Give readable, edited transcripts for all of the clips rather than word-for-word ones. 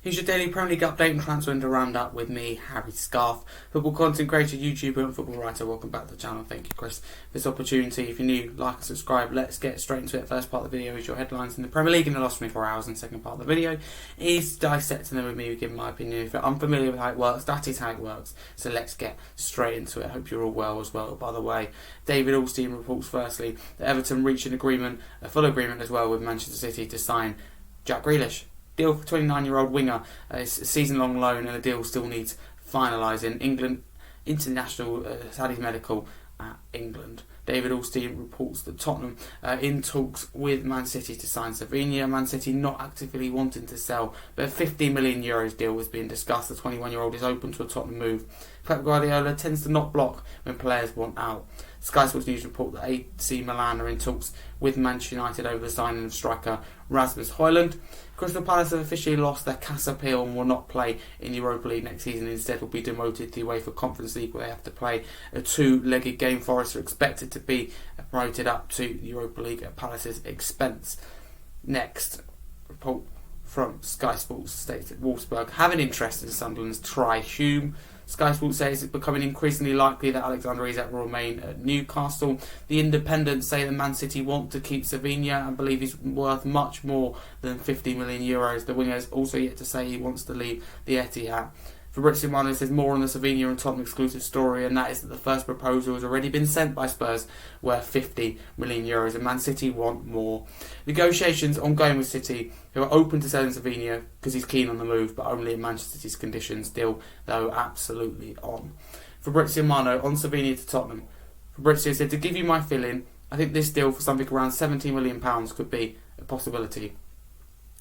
Here's your daily Premier League update and transfer window roundup with me, Harry Scarfe, football content creator, YouTuber and football writer. Welcome back to the channel. Thank you, Chris, for this opportunity. If you're new, like and subscribe. Let's get straight into it. First part of the video is your headlines in the Premier League in the last 24 hours, and the second part of the video is dissecting them with me, giving my opinion. If you're unfamiliar with how it works, that is how it works. So let's get straight into it. Hope you're all well as well. By the way, David Ornstein reports firstly that Everton reached an agreement, a full agreement as well, with Manchester City to sign Jack Grealish. Deal for 29-year-old winger. It's a season-long loan and the deal still needs finalising. England international had his medical at England. David Ornstein reports that Tottenham in talks with Man City to sign Savinha. Man City not actively wanting to sell, but a €50 million deal was being discussed. The 21-year-old is open to a Tottenham move. Pep Guardiola tends to not block when players want out. Sky Sports News report that AC Milan are in talks with Manchester United over the signing of striker Rasmus Højlund. Crystal Palace have officially lost their CAS appeal and will not play in Europa League next season. Instead will be demoted to the UEFA Conference League, where they have to play a two-legged game. Forest are expected to be promoted up to Europa League at Palace's expense. Next report from Sky Sports states that Wolfsburg have an interest in Sunderland's Try Hume. Sky Sports says it's becoming increasingly likely that Alexander Isak will remain at Newcastle. The Independents say that Man City want to keep Savinha and believe he's worth much more than €50 million. The winger has also yet to say he wants to leave the Etihad. Fabrizio Romano says more on the Savinha and Tottenham exclusive story, and that is that the first proposal has already been sent by Spurs, worth €50 million, and Man City want more. Negotiations ongoing with City, who are open to selling Savinha because he's keen on the move, but only in Manchester City's conditions. Deal, though, absolutely on. Fabrizio Romano on Savinha to Tottenham. Fabrizio said, to give you my feeling, I think this deal for something around £17 million could be a possibility.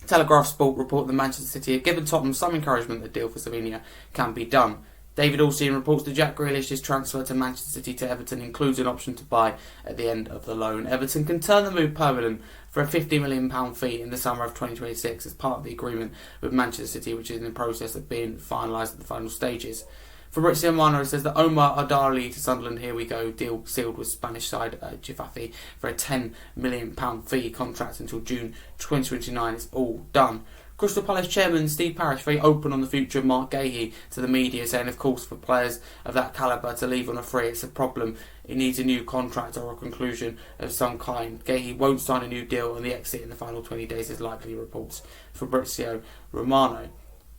Telegraph Sport report that Manchester City have given Tottenham some encouragement that the deal for Savinha can be done. David Ornstein reports that Jack Grealish's transfer to Manchester City to Everton includes an option to buy at the end of the loan. Everton can turn the move permanent for a £50 million fee in the summer of 2026 as part of the agreement with Manchester City, which is in the process of being finalised at the final stages. Fabrizio Romano says that Omar Ardali to Sunderland, here we go, deal sealed with Spanish side Getafe for a £10 million fee, contract until June 2029. It's all done. Crystal Palace chairman Steve Parish very open on the future of Mark Gahey to the media, saying of course for players of that calibre to leave on a free it's a problem. It needs a new contract or a conclusion of some kind. Gahey won't sign a new deal and the exit in the final 20 days is likely, reports Fabrizio Romano.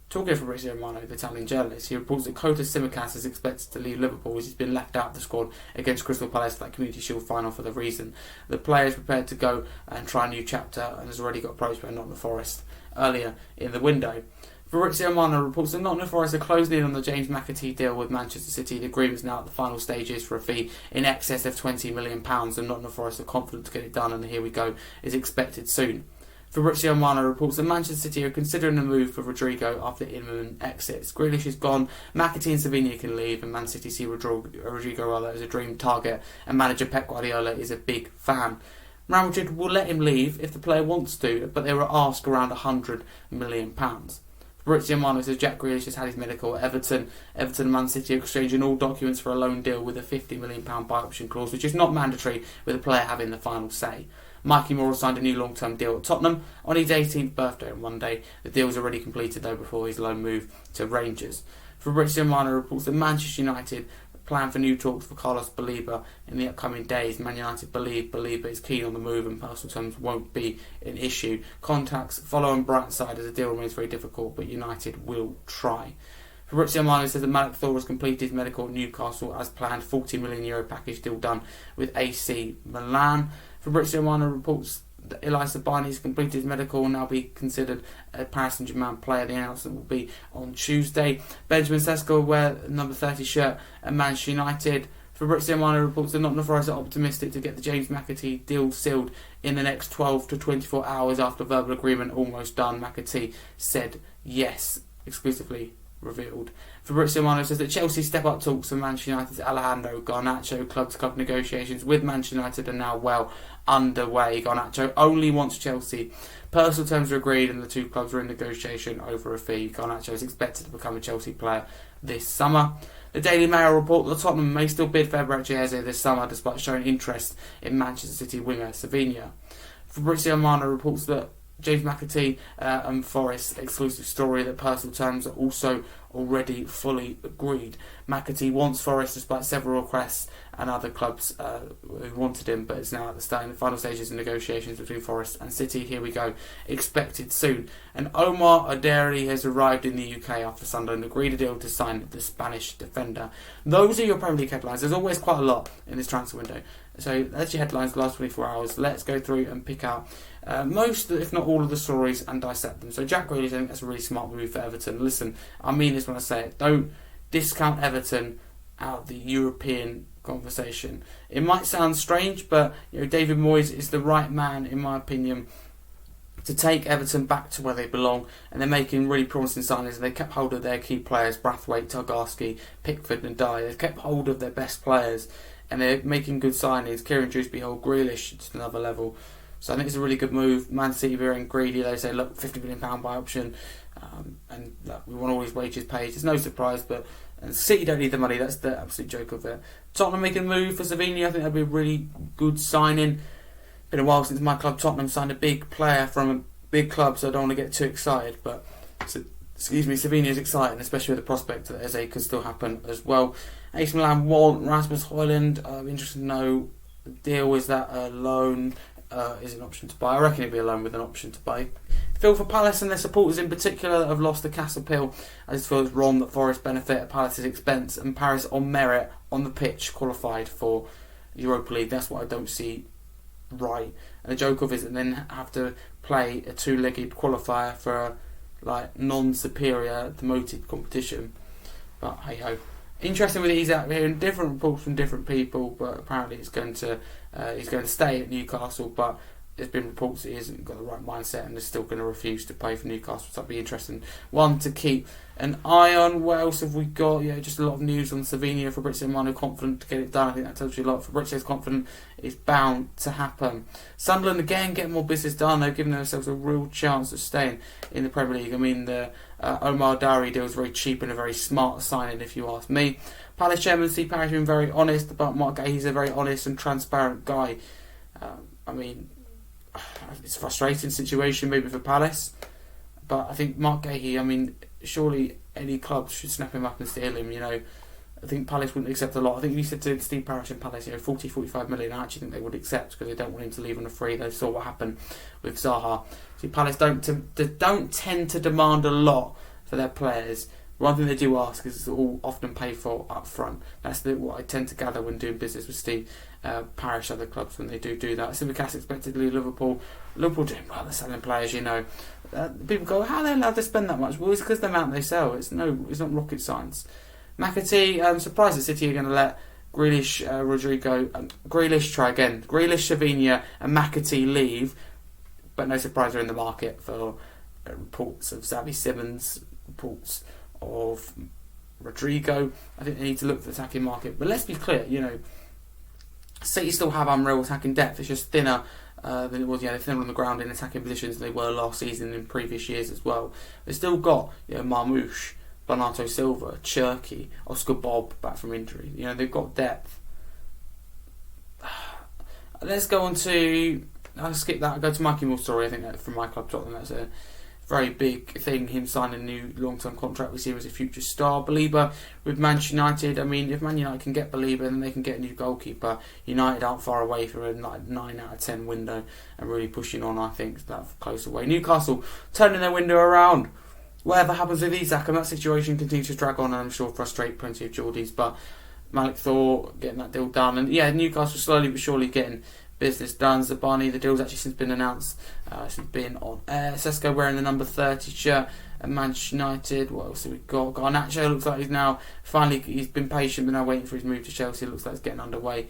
Talking of Fabrizio Romano, the Italian journalist, he reports that Kostas Tsimikas is expected to leave Liverpool as he's been left out of the squad against Crystal Palace for that Community Shield final for the reason. The player is prepared to go and try a new chapter and has already got approached by Nottingham Forest earlier in the window. Fabrizio Romano reports that Nottingham Forest are closing in on the James McAtee deal with Manchester City. The agreement is now at the final stages for a fee in excess of £20 million, and Nottingham Forest are confident to get it done, and here we go, is expected soon. Fabrizio Romano reports that Manchester City are considering a move for Rodrigo after imminent exits. Grealish is gone, McAtee and Savinha can leave, and Man City see Rodrigo as a dream target, and manager Pep Guardiola is a big fan. Real Madrid will let him leave if the player wants to, but they will ask around £100 million. Fabrizio Romano says Jack Grealish has had his medical at Everton. Everton and Man City are exchanging all documents for a loan deal with a £50 million buy option clause, which is not mandatory, with the player having the final say. Mikey Moore signed a new long-term deal at Tottenham on his 18th birthday on Monday. The deal was already completed though before his loan move to Rangers. Fabrizio Romano reports that Manchester United plan for new talks for Carlos Baleba in the upcoming days. Man United believe Baleba is keen on the move and personal terms won't be an issue. Contacts follow on Brighton's side as the deal remains very difficult, but United will try. Fabrizio Romano says that Malik Thor has completed his medical at Newcastle as planned. €40 million package deal done with AC Milan. Fabrizio Romano reports that Elisa Barney has completed his medical and now be considered a Paris Saint-Germain player. The announcement will be on Tuesday. Benjamin Sesko will wear the number 30 shirt at Manchester United. Fabrizio Romano reports that Nottingham Forest are optimistic to get the James McAtee deal sealed in the next 12 to 24 hours after verbal agreement almost done. McAtee said yes exclusively revealed. Fabrizio Romano says that Chelsea step-up talks for Manchester United's Alejandro Garnacho club-to-club negotiations with Manchester United are now well underway. Garnacho only wants Chelsea. Personal terms are agreed and the two clubs are in negotiation over a fee. Garnacho is expected to become a Chelsea player this summer. The Daily Mail report that Tottenham may still bid for Eberechi Eze this summer despite showing interest in Manchester City winger Savinha. Fabrizio Romano reports that James McAtee and Forest exclusive story that personal terms are also already fully agreed. McAtee wants Forest despite several requests and other clubs who wanted him, but it's now at the final stages of negotiations between Forest and City. Here we go, expected soon. And Omar Aderi has arrived in the UK after Sunderland agreed a deal to sign the Spanish defender. Those are your Premier League headlines. There's always quite a lot in this transfer window. So that's your headlines the last 24 hours. Let's go through and pick out most, if not all, of the stories and dissect them. So Jack Grealish, I think that's a really smart move for Everton. Listen, I mean this when I say it. Don't discount Everton out of the European conversation. It might sound strange, but David Moyes is the right man, in my opinion, to take Everton back to where they belong, and they're making really promising signings. And they kept hold of their key players: Brathwaite, Targarski, Pickford, and Dyer. They've kept hold of their best players, and they're making good signings. Kieran Dewsbury, Grealish to another level. So I think it's a really good move. Man City very greedy. They say, look, £50 million buy option, and look, we want all his wages paid. It's no surprise, but City don't need the money. That's the absolute joke of it. Tottenham making a move for Savinha. I think that'd be a really good signing. Been a while since my club Tottenham signed a big player from a big club, so I don't want to get too excited. But Savinha is exciting, especially with the prospect that Eze could still happen as well. AC Milan want Rasmus Højlund. I'm interested to know the deal. Is that a loan? Is an option to buy? I reckon it'd be a loan with an option to buy. Feel for Palace and their supporters in particular that have lost the Castle Pill. I just feel it's wrong that Forest benefit at Palace's expense and Paris on merit on the pitch qualified for Europa League. That's what I don't see right. And the joke of it is that then have to play a two-legged qualifier for a non-superior demoted competition. But hey ho. Interesting with he's out here, different reports from different people, but apparently he's going to stay at Newcastle, but there's been reports that he hasn't got the right mindset and is still going to refuse to play for Newcastle, so that'd be interesting. One to keep an eye on. What else have we got? Just a lot of news on Savinha. Fabrizio Romano confident to get it done. I think that tells you a lot. Fabrizio's confident it's bound to happen. Sunderland again getting more business done. They've given themselves a real chance of staying in the Premier League. I mean, the Omar Dari deal was very cheap and a very smart signing, if you ask me. Palace chairman Steve Parish has been very honest about Mark Gay. He's a very honest and transparent guy. I mean, it's a frustrating situation maybe for Palace, but I think Mark Gahey, surely any club should snap him up and steal him. I think Palace wouldn't accept a lot. I think if you said to Steve Parish and Palace, 40-45 million, I actually think they would accept because they don't want him to leave on a free. They saw what happened with Zaha. See, Palace don't tend to demand a lot for their players. One thing they do ask is it's all often paid for up front. That's what I tend to gather when doing business with Steve Parish, other clubs, when they do that. Simicast expected to leave Liverpool. Liverpool doing well, they're selling players, people go, how are they allowed to spend that much? Well, it's because the amount they sell. It's not rocket science. McAtee, I'm surprised that City are going to let Grealish, Grealish try again. Grealish, Savinha and McAtee leave, but no surprise they're in the market for reports of Xavi Simons, reports of Rodrigo. I think they need to look at the attacking market. But let's be clear, City still have unreal attacking depth. It's just thinner than it was. They're thinner on the ground in attacking positions than they were last season and in previous years as well. They've still got Marmoush, Bernardo Silva, Cherky, Oscar Bob back from injury. They've got depth. Let's go on to... I'll skip that. I'll go to Mikey Moore's story. I think from my club Tottenham, that's a very big thing, him signing a new long-term contract. We see him as a future star. Belieber with Manchester United. If Man United can get Belieber, then they can get a new goalkeeper. United aren't far away from a 9 out of 10 window and really pushing on, I think, that close away. Newcastle turning their window around. Whatever happens with Isak, and that situation continues to drag on, and I'm sure frustrate plenty of Geordies, but Malik Thor getting that deal done. And Newcastle slowly but surely getting business done. Zabani, the deal's actually since been announced, since been on air. Sesko wearing the number 30 shirt at Manchester United. What else have we got? Garnacho looks like he's been patient, but now waiting for his move to Chelsea. Looks like it's getting underway.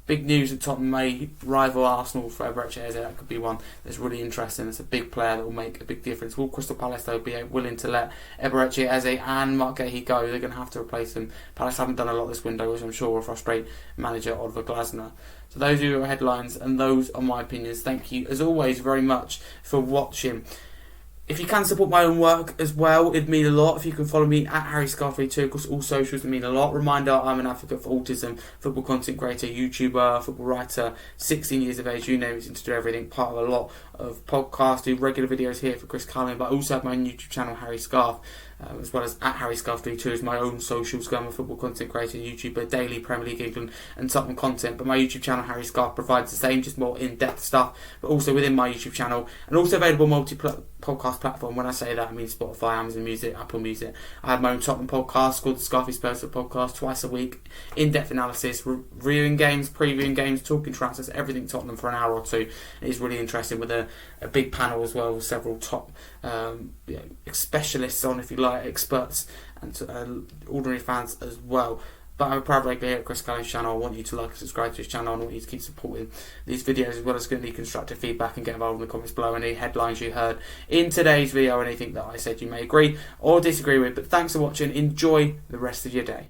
big news that Tottenham may rival Arsenal for Eberechi Eze. That could be one that's really interesting. It's a big player that will make a big difference. Will Crystal Palace, though, be willing to let Eberechi Eze and Mark Gahey go? They're going to have to replace him. Palace haven't done a lot this window, which I'm sure will frustrate manager Oliver Glasner. So those are your headlines, and those are my opinions. Thank you, as always, very much for watching. If you can support my own work as well, it'd mean a lot. If you can follow me at Harry Scarfe too, of course, all socials would mean a lot. Reminder, I'm an advocate for autism, football content creator, YouTuber, football writer, 16 years of age, you name it, to do everything. Part of a lot of podcasts, do regular videos here for Chris Cullen, but I also have my own YouTube channel, Harry Scarfe, as well as at Harry Scarfe too, is my own socials. I'm a football content creator, YouTuber, daily Premier League England and Tottenham content. But my YouTube channel, Harry Scarfe, provides the same, just more in-depth stuff, but also within my YouTube channel, and also available multi-podcast platform. When I say that, I mean Spotify, Amazon Music, Apple Music. I have my own Tottenham podcast called the Scarfe Spurs podcast, twice a week, in-depth analysis, reviewing games, previewing games, talking transfers, everything Tottenham for an hour or two. It is really interesting, with a big panel as well, with several top specialists on, if you like, experts, and ordinary fans as well. But I'm a proud regular here at Chris Cullen's channel. I want you to like and subscribe to his channel, and I want you to keep supporting these videos, as well as giving me constructive feedback and get involved in the comments below. Any headlines you heard in today's video, anything that I said you may agree or disagree with. But thanks for watching. Enjoy the rest of your day.